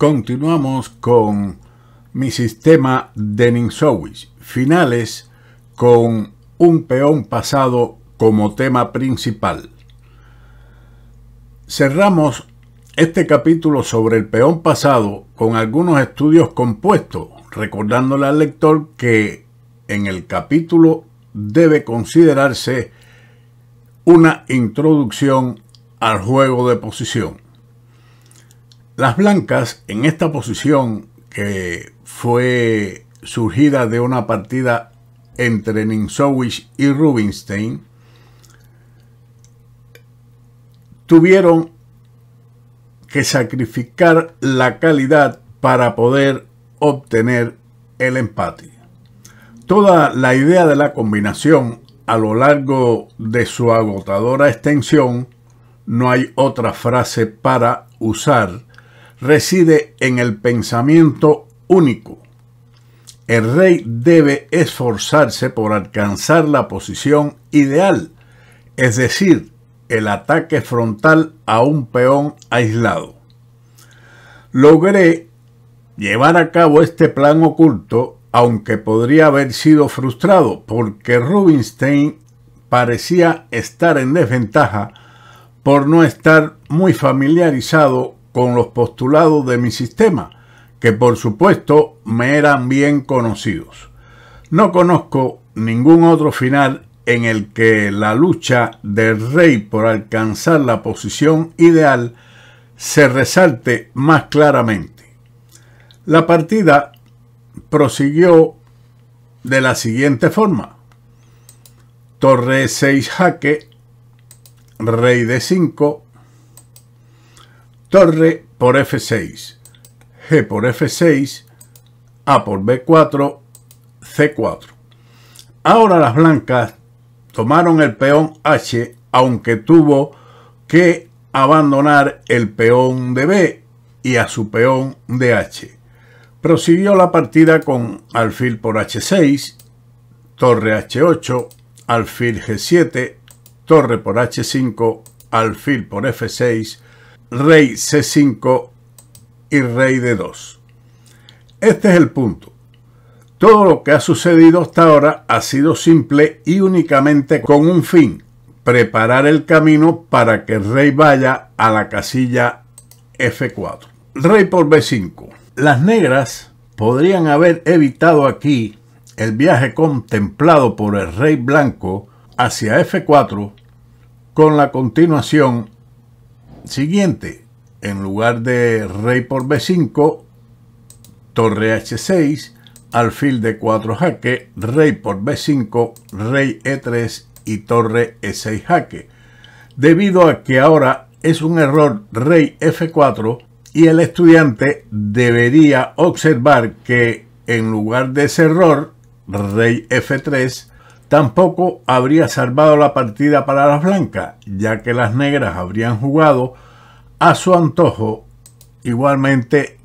Continuamos con mi sistema de Ninsowish, finales con un peón pasado como tema principal. Cerramos este capítulo sobre el peón pasado con algunos estudios compuestos, recordándole al lector que en el capítulo debe considerarse una introducción al juego de posición. Las blancas en esta posición, que fue surgida de una partida entre Ninsowish y Rubinstein, tuvieron que sacrificar la calidad para poder obtener el empate. Toda la idea de la combinación a lo largo de su agotadora extensión, no hay otra frase para usar, reside en el pensamiento único. El rey debe esforzarse por alcanzar la posición ideal, es decir, el ataque frontal a un peón aislado. Logré llevar a cabo este plan oculto, aunque podría haber sido frustrado, porque Rubinstein parecía estar en desventaja por no estar muy familiarizado con los postulados de mi sistema, que por supuesto me eran bien conocidos. No conozco ningún otro final en el que la lucha del rey por alcanzar la posición ideal se resalte más claramente. La partida prosiguió de la siguiente forma: torre 6 jaque, rey d5, torre por f6, g por f6, a por b4, c4. Ahora las blancas tomaron el peón h, aunque tuvo que abandonar el peón de b y a su peón de h. Prosiguió la partida con alfil por h6, torre h8, alfil g7, torre por h5, alfil por f6, rey c5 y rey d2. Este es el punto. Todo lo que ha sucedido hasta ahora ha sido simple y únicamente con un fin: preparar el camino para que el rey vaya a la casilla f4. Rey por b5. Las negras podrían haber evitado aquí el viaje contemplado por el rey blanco hacia f4 con la continuación siguiente: en lugar de rey por b5, torre h6, alfil d4 jaque, rey por b5, rey e3 y torre e6 jaque, debido a que ahora es un error rey f4, y el estudiante debería observar que en lugar de ese error rey f3, tampoco habría salvado la partida para las blancas, ya que las negras habrían jugado a su antojo igualmente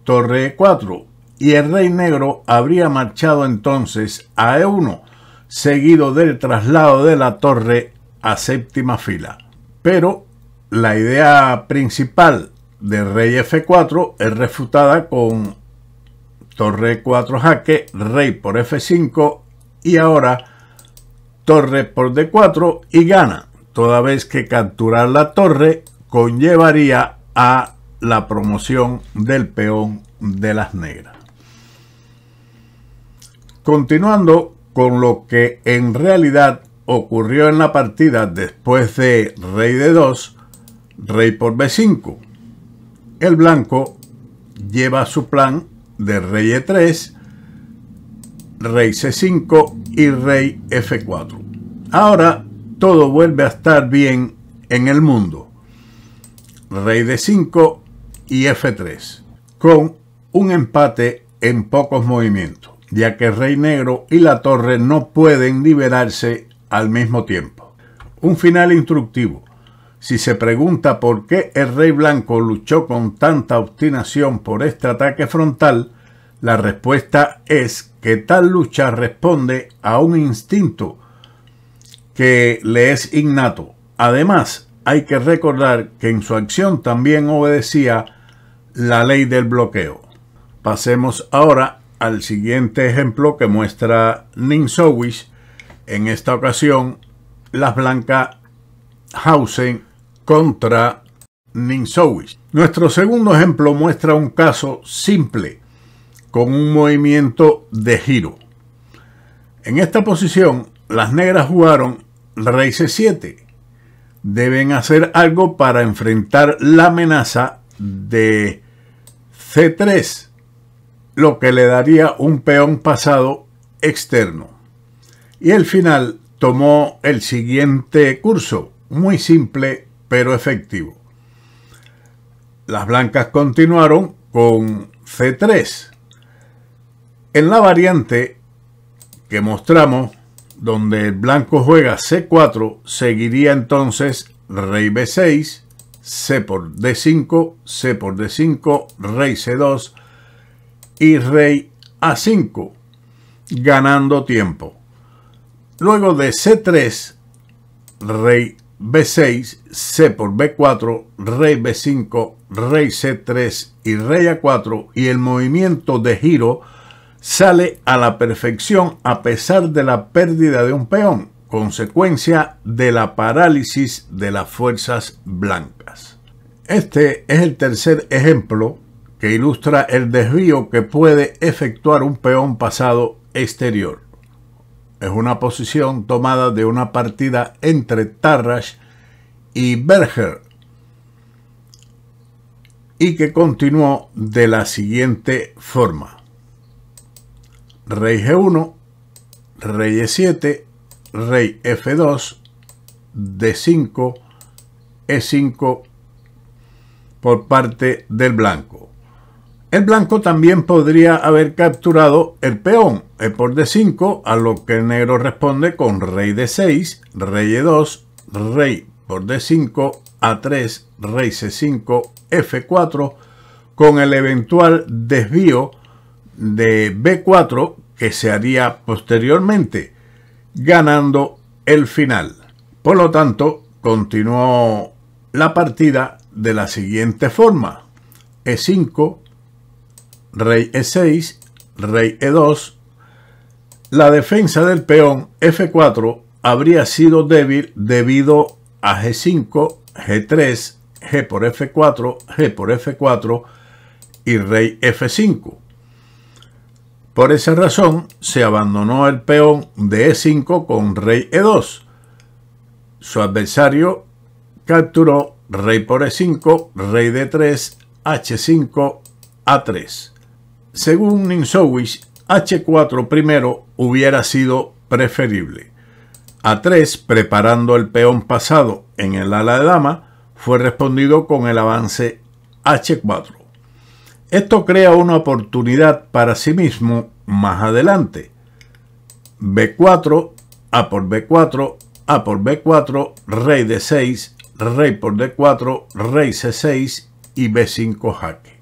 torre e4, y el rey negro habría marchado entonces a e1, seguido del traslado de la torre a séptima fila. Pero la idea principal de rey f4 es refutada con torre 4 jaque, rey por f5 y ahora torre por d4, y gana, toda vez que capturar la torre conllevaría a la promoción del peón de las negras. Continuando con lo que en realidad ocurrió en la partida después de rey d2, rey por b5. El blanco lleva su plan de rey e3, rey c5 y rey f4. Ahora todo vuelve a estar bien en el mundo. Rey d5 y f3, con un empate en pocos movimientos, ya que el rey negro y la torre no pueden liberarse al mismo tiempo. Un final instructivo: si se pregunta por qué el rey blanco luchó con tanta obstinación por este ataque frontal, la respuesta es que tal lucha responde a un instinto que le es innato. Además, hay que recordar que en su acción también obedecía la ley del bloqueo. Pasemos ahora al siguiente ejemplo que muestra Ninsowish. En esta ocasión, las blancas Hausen contra Ninsowish. Nuestro segundo ejemplo muestra un caso simple con un movimiento de giro. En esta posición, las negras jugaron rey c7. Deben hacer algo para enfrentar la amenaza de c3, lo que le daría un peón pasado externo. Y el final tomó el siguiente curso, muy simple pero efectivo. Las blancas continuaron con c3. En la variante que mostramos, donde el blanco juega c4, seguiría entonces rey b6, c por d5, c por d5, rey c2 y rey a5, ganando tiempo. Luego de c3, rey b6, c por b4, rey b5, rey c3 y rey a4, y el movimiento de giro sale a la perfección a pesar de la pérdida de un peón, consecuencia de la parálisis de las fuerzas blancas. Este es el tercer ejemplo que ilustra el desvío que puede efectuar un peón pasado exterior. Es una posición tomada de una partida entre Tarrasch y Berger y que continuó de la siguiente forma: rey g1, rey e7, rey f2, d5, e5 por parte del blanco. El blanco también podría haber capturado el peón e por d5, a lo que el negro responde con rey d6, rey e2, rey por d5, a3, rey c5, f4, con el eventual desvío de b4 que se haría posteriormente, ganando el final. Por lo tanto, continuó la partida de la siguiente forma: e5, rey e6, rey e2. La defensa del peón f4 habría sido débil debido a g5, g3, g por f4, g por f4 y rey f5. Por esa razón, se abandonó el peón de e5 con rey e2. Su adversario capturó rey por e5, rey d3, h5, a3. Según Ninsowish, h4 primero hubiera sido preferible. A3, preparando el peón pasado en el ala de dama, fue respondido con el avance h4. Esto crea una oportunidad para sí mismo más adelante. b4, a por b4, a por b4, rey d6, rey por d4, rey c6 y b5 jaque.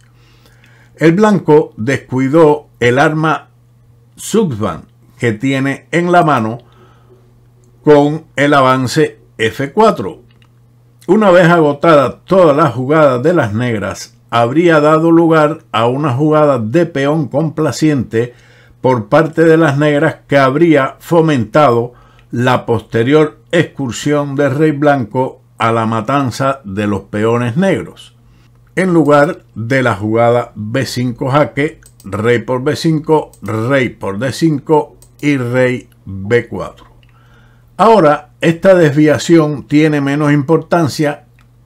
El blanco descuidó el arma Zugzwang que tiene en la mano con el avance f4. Una vez agotadas todas las jugadas de las negras, habría dado lugar a una jugada de peón complaciente por parte de las negras que habría fomentado la posterior excursión del rey blanco a la matanza de los peones negros, en lugar de la jugada b5 jaque, rey por b5, rey por d5 y rey b4. Ahora, esta desviación tiene menos importancia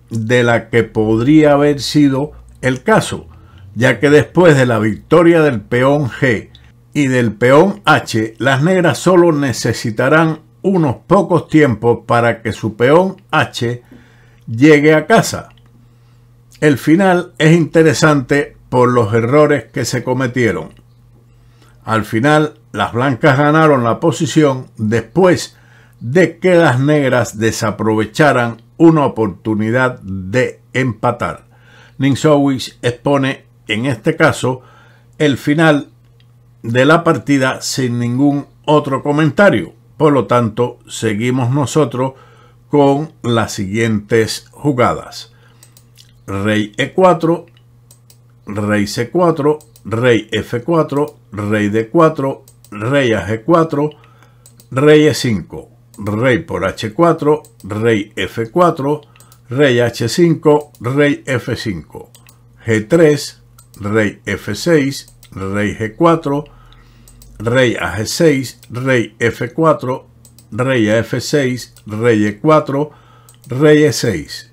de la que podría haber sido el caso, ya que después de la victoria del peón G y del peón H, las negras solo necesitarán unos pocos tiempos para que su peón H llegue a casa. El final es interesante por los errores que se cometieron. Al final, las blancas ganaron la posición después de que las negras desaprovecharan una oportunidad de empatar. Ninsowish expone en este caso el final de la partida sin ningún otro comentario. Por lo tanto, seguimos nosotros con las siguientes jugadas: rey e4, rey C4, rey F4, rey D4, rey a G4, rey E5, rey por H4, rey F4, rey H5, rey F5, G3, rey F6, rey G4, rey a G6, rey F4, rey a F6, rey E4, rey E6,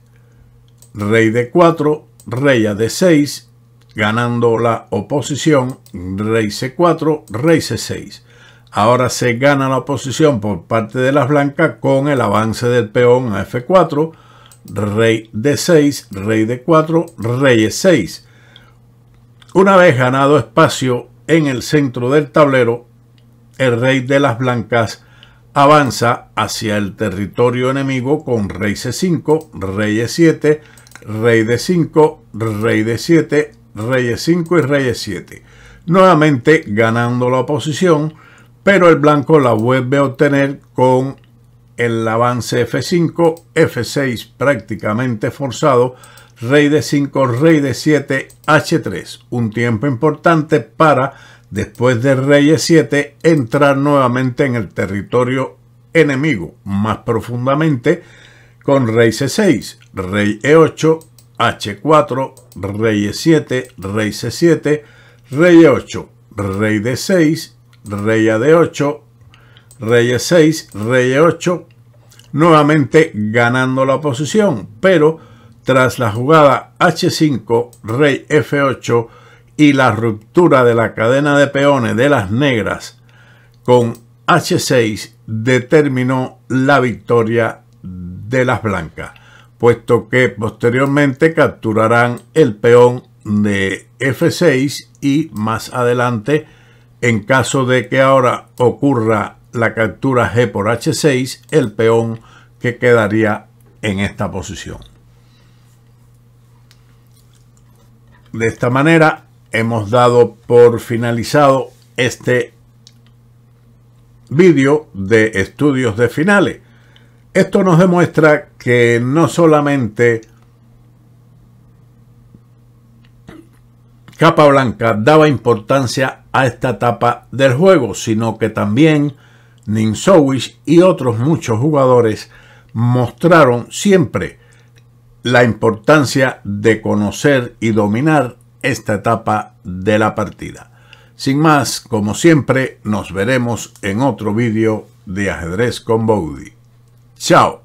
rey D4, rey a D6, ganando la oposición, rey C4, rey C6. Ahora se gana la oposición por parte de las blancas con el avance del peón a F4, rey D6, rey D4, rey E6. Una vez ganado espacio en el centro del tablero, el rey de las blancas avanza hacia el territorio enemigo con rey C5, rey E7, rey D5, rey D7, rey E5 y rey E7. Nuevamente ganando la oposición, pero el blanco la vuelve a obtener con el avance F5, F6 prácticamente forzado, rey D5, rey D7, H3. Un tiempo importante para, después del rey E7, entrar nuevamente en el territorio enemigo, más profundamente, con rey C6, rey E8, H4, rey E7, rey C7, rey E8, rey D6, rey a D8, rey E6, rey E8, nuevamente ganando la posición, pero tras la jugada H5, rey F8 y la ruptura de la cadena de peones de las negras con H6 determinó la victoria de las blancas, puesto que posteriormente capturarán el peón de F6 y más adelante, en caso de que ahora ocurra la captura G por H6, el peón que quedaría en esta posición. De esta manera hemos dado por finalizado este vídeo de estudios de finales. Esto nos demuestra que no solamente Capablanca daba importancia a esta etapa del juego, sino que también Ninsowish y otros muchos jugadores mostraron siempre la importancia de conocer y dominar esta etapa de la partida. Sin más, como siempre, nos veremos en otro vídeo de Ajedrez con Bowdy. ¡Chao!